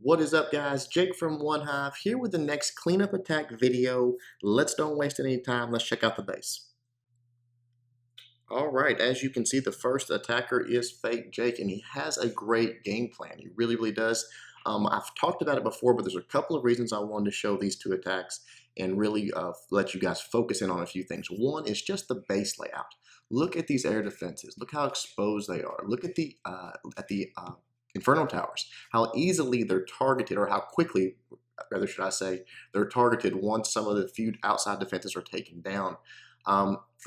What is up, guys? Jake from OneHive here with the next cleanup attack video. Let's don't waste any time. Let's check out the base. All right, as you can see, the first attacker is Fake Jake, and he has a great game plan. He really does. I've talked about it before, but there's a couple of reasons I wanted to show these two attacks and really let you guys focus in on a few things. One is just the base layout. Look at these air defenses. Look how exposed they are. Look at the inferno towers. How easily they're targeted, or how quickly, rather should I say, they're targeted once some of the few outside defenses are taken down.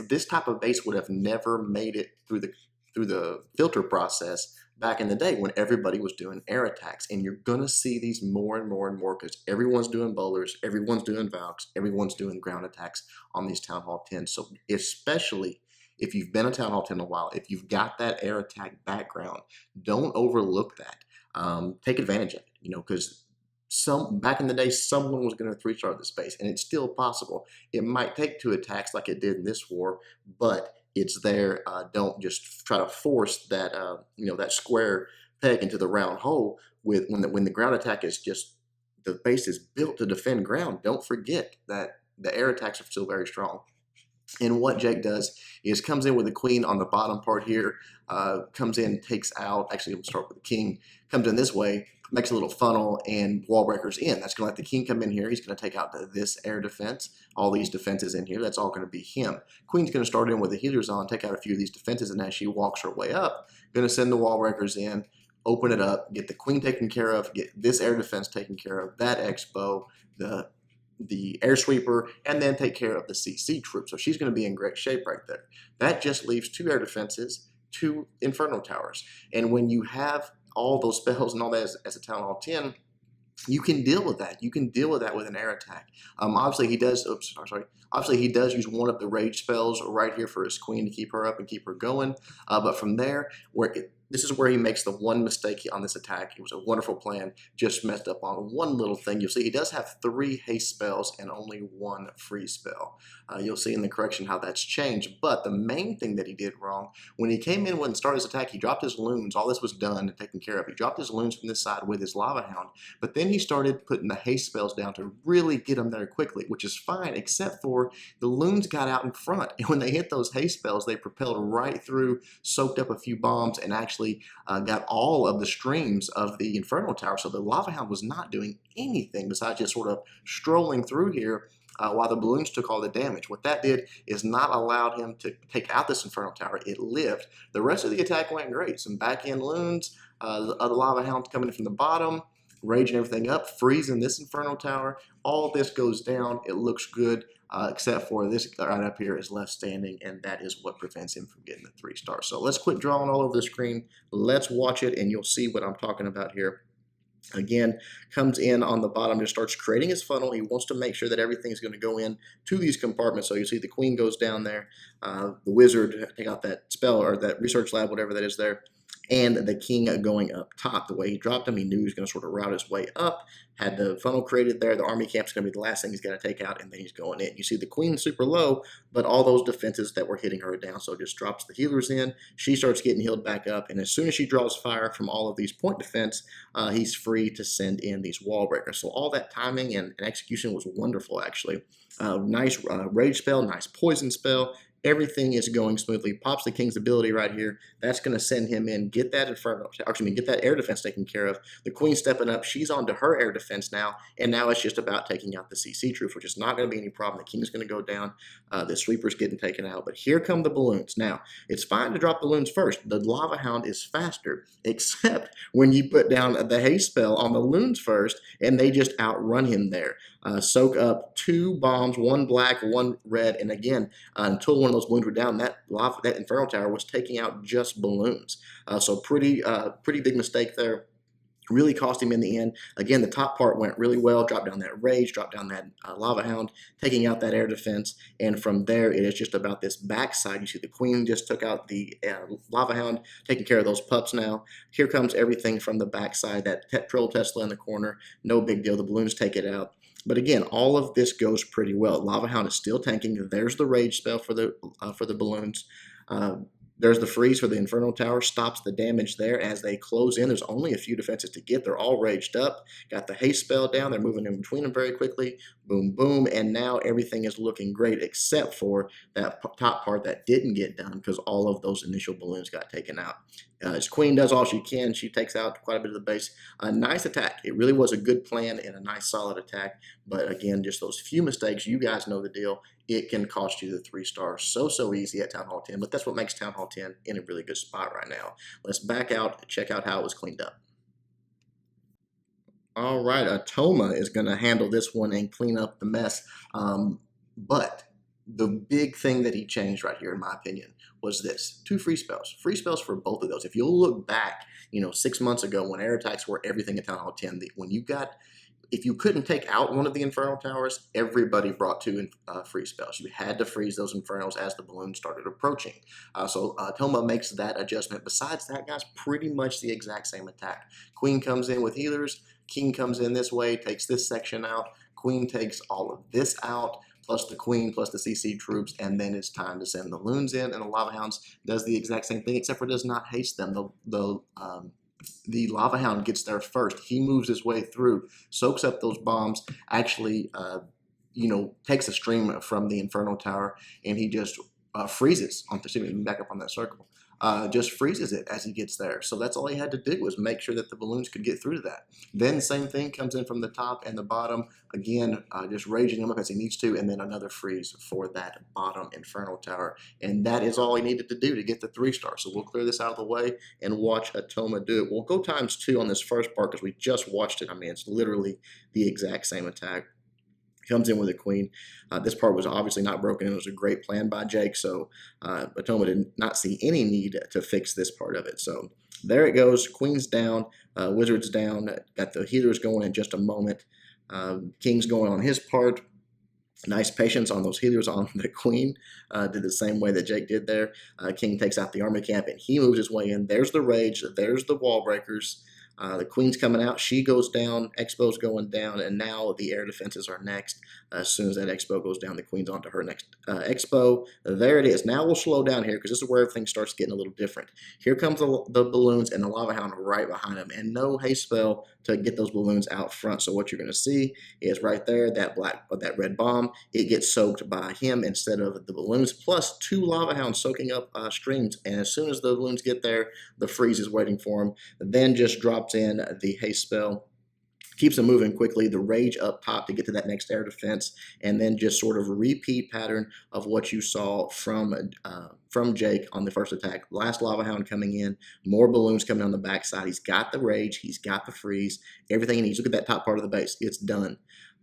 This type of base would have never made it through the filter process back in the day when everybody was doing air attacks. And you're gonna see these more and more because everyone's doing bowlers, everyone's doing Valks, everyone's doing ground attacks on these Town Hall 10s. So especially if you've been a Town Hall 10 a while, if you've got that air attack background, don't overlook that. Take advantage of it, because back in the day, someone was going to 3-star this base, and it's still possible. It might take 2 attacks like it did in this war, but it's there. Don't just try to force that that square peg into the round hole when the ground attack is just, the base is built to defend ground. Don't forget that the air attacks are still very strong. And what Jake does is comes in with the queen on the bottom part here, comes in, takes out, actually we'll start with the king, comes in this way, makes a little funnel, and wall breakers in. That's going to let the king come in here. He's going to take out this air defense, all these defenses in here. That's all going to be him. Queen's going to start in with the healers on, take out a few of these defenses, and as she walks her way up, going to send the wall breakers in, open it up, get the queen taken care of, get this air defense taken care of, that expo, the air sweeper, and then take care of the CC troops. So she's going to be in great shape right there. That just leaves 2 air defenses, 2 inferno towers. And when you have all those spells and all that as a Town Hall 10, you can deal with that. You can deal with that with an air attack. Obviously he does. Oops, sorry. Obviously he does use one of the rage spells right here for his queen to keep her up and keep her going. But from there, this is where he makes the one mistake on this attack. It was a wonderful plan, just messed up on one little thing. You'll see he does have 3 haste spells and only 1 freeze spell. You'll see in the correction how that's changed. But the main thing that he did wrong, when he came in and started his attack, he dropped his loons. All this was done and taken care of. He dropped his loons from this side with his lava hound, but then he started putting the haste spells down to really get them there quickly, which is fine, except for the loons got out in front. And when they hit those haste spells, they propelled right through, soaked up a few bombs, and actually got all of the streams of the inferno tower. So the lava hound was not doing anything besides just sort of strolling through here while the balloons took all the damage. What that did is not allowed him to take out this inferno tower. It lived. The rest of the attack went great. Some back end loons, the other lava hounds coming in from the bottom, raging everything up, freezing this inferno tower. All this goes down. It looks good, except for this right up here is left standing, and that is what prevents him from getting the 3-star. So let's quit drawing all over the screen. Let's watch it, and you'll see what I'm talking about here. Again, comes in on the bottom, just starts creating his funnel. He wants to make sure that everything's going to go in to these compartments. So you see the queen goes down there, the wizard, take out that spell or that research lab, whatever that is there, and the king going up top. The way he dropped him, he knew he was going to sort of route his way up, had the funnel created there. The army camp's going to be the last thing he's got to take out, and then he's going in. You see the queen super low, but all those defenses that were hitting her down, so just drops the healers in. She starts getting healed back up, and as soon as she draws fire from all of these point defense, he's free to send in these wall breakers. So all that timing and execution was wonderful, actually. Nice rage spell, nice poison spell. Everything is going smoothly. Pops the king's ability right here. That's going to send him in, get that inferno, actually get that air defense taken care of. The queen stepping up. She's onto her air defense now, and now it's just about taking out the CC troops, which is not going to be any problem. The king's going to go down. The sweeper's getting taken out, but here come the balloons. Now, it's fine to drop balloons first. The lava hound is faster, except when you put down the haste spell on the loons first, and they just outrun him there. Soak up 2 bombs, 1 black, 1 red, and again, until one of those balloons were down, that inferno tower was taking out just balloons. So pretty big mistake there. Really cost him in the end. Again, the top part went really well. Dropped down that rage, dropped down that lava hound, taking out that air defense. And from there, it is just about this backside. You see the queen just took out the lava hound, taking care of those pups now. Here comes everything from the backside. That troll Tesla in the corner, no big deal. The balloons take it out. But again, all of this goes pretty well. Lava Hound is still tanking. There's the rage spell for the balloons. There's the freeze for the Inferno Tower, stops the damage there as they close in. There's only a few defenses to get. They're all raged up. Got the haste spell down. They're moving in between them very quickly. Boom, boom. And now everything is looking great except for that top part that didn't get done because all of those initial balloons got taken out. As Queen does all she can, she takes out quite a bit of the base. A nice attack. It really was a good plan and a nice solid attack. But again, just those few mistakes, you guys know the deal. It can cost you the 3 stars so easy at Town Hall 10. But that's what makes Town Hall 10 in a really good spot right now. Let's back out and check out how it was cleaned up. All right, Atoma is going to handle this one and clean up the mess. But the big thing that he changed right here, in my opinion, was this: 2 free spells. Free spells for both of those. If you'll look back, 6 months ago when air attacks were everything at Town Hall 10, if you couldn't take out one of the Inferno Towers, everybody brought 2 free spells. You had to freeze those Infernos as the balloons started approaching. So Toma makes that adjustment. Besides that, guys, pretty much the exact same attack. Queen comes in with healers. King comes in this way, takes this section out. Queen takes all of this out, plus the Queen, plus the CC troops, and then it's time to send the Loons in, and the Lava Hounds does the exact same thing, except for does not haste them. The Lava Hound gets there first. He moves his way through, soaks up those bombs, actually, takes a stream from the Inferno Tower, and he just freezes on the back up on that circle. Just freezes it as he gets there. So that's all he had to do, was make sure that the balloons could get through to that. Then same thing comes in from the top and the bottom. Again, just raging them up as he needs to, and then another freeze for that bottom Inferno Tower. And that is all he needed to do to get the 3 stars. So we'll clear this out of the way and watch Atoma do it. We'll go ×2 on this first part because we just watched it. I mean, it's literally the exact same attack. Comes in with a Queen. This part was obviously not broken. It was a great plan by Jake, so Atoma did not see any need to fix this part of it. So there it goes. Queen's down, Wizard's down. Got the healers going in just a moment. King's going on his part. Nice patience on those healers on the Queen. Did the same way that Jake did there. King takes out the army camp, and he moves his way in. There's the rage. There's the wall breakers. The Queen's coming out. She goes down. Expo's going down. And now the air defenses are next. As soon as that Expo goes down, the Queen's onto her next Expo. There it is. Now we'll slow down here because this is where everything starts getting a little different. Here comes the balloons and the Lava Hound right behind them. And no haste spell to get those balloons out front. So what you're going to see is right there, that red bomb. It gets soaked by him instead of the balloons. Plus 2 Lava Hounds soaking up streams. And as soon as the balloons get there, the freeze is waiting for them. Then just drops in the haste spell, keeps them moving quickly, the rage up top to get to that next air defense, and then just sort of repeat pattern of what you saw from Jake on the first attack. Last Lava Hound coming in, more balloons coming on the backside. He's got the rage, he's got the freeze, everything he needs. Look at that top part of the base. It's done.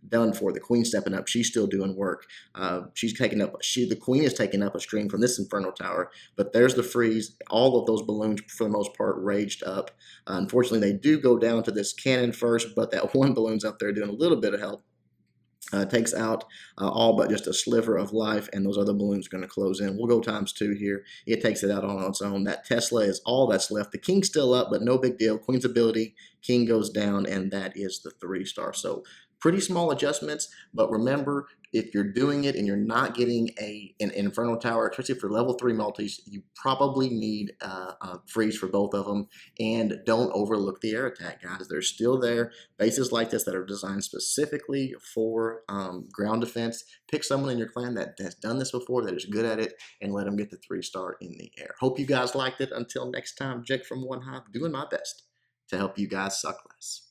Done for. The Queen stepping up. She's still doing work. The Queen is taking up a stream from this Inferno Tower, but there's the freeze. All of those balloons, for the most part, raged up. Unfortunately, they do go down to this cannon first, but that one balloon's up there doing a little bit of help. Takes out all but just a sliver of life, and those other balloons are going to close in. We'll go ×2 here. It takes it out on its own. That Tesla is all that's left. The King's still up, but no big deal. Queen's ability, King goes down, and that is the 3 star. So pretty small adjustments, but remember, if you're doing it and you're not getting an Inferno Tower, especially for level 3 multis, you probably need a freeze for both of them. And don't overlook the air attack, guys. They're still there. Bases like this that are designed specifically for ground defense. Pick someone in your clan that has done this before, that is good at it, and let them get the 3 star in the air. Hope you guys liked it. Until next time, Jake from OneHive, doing my best to help you guys suck less.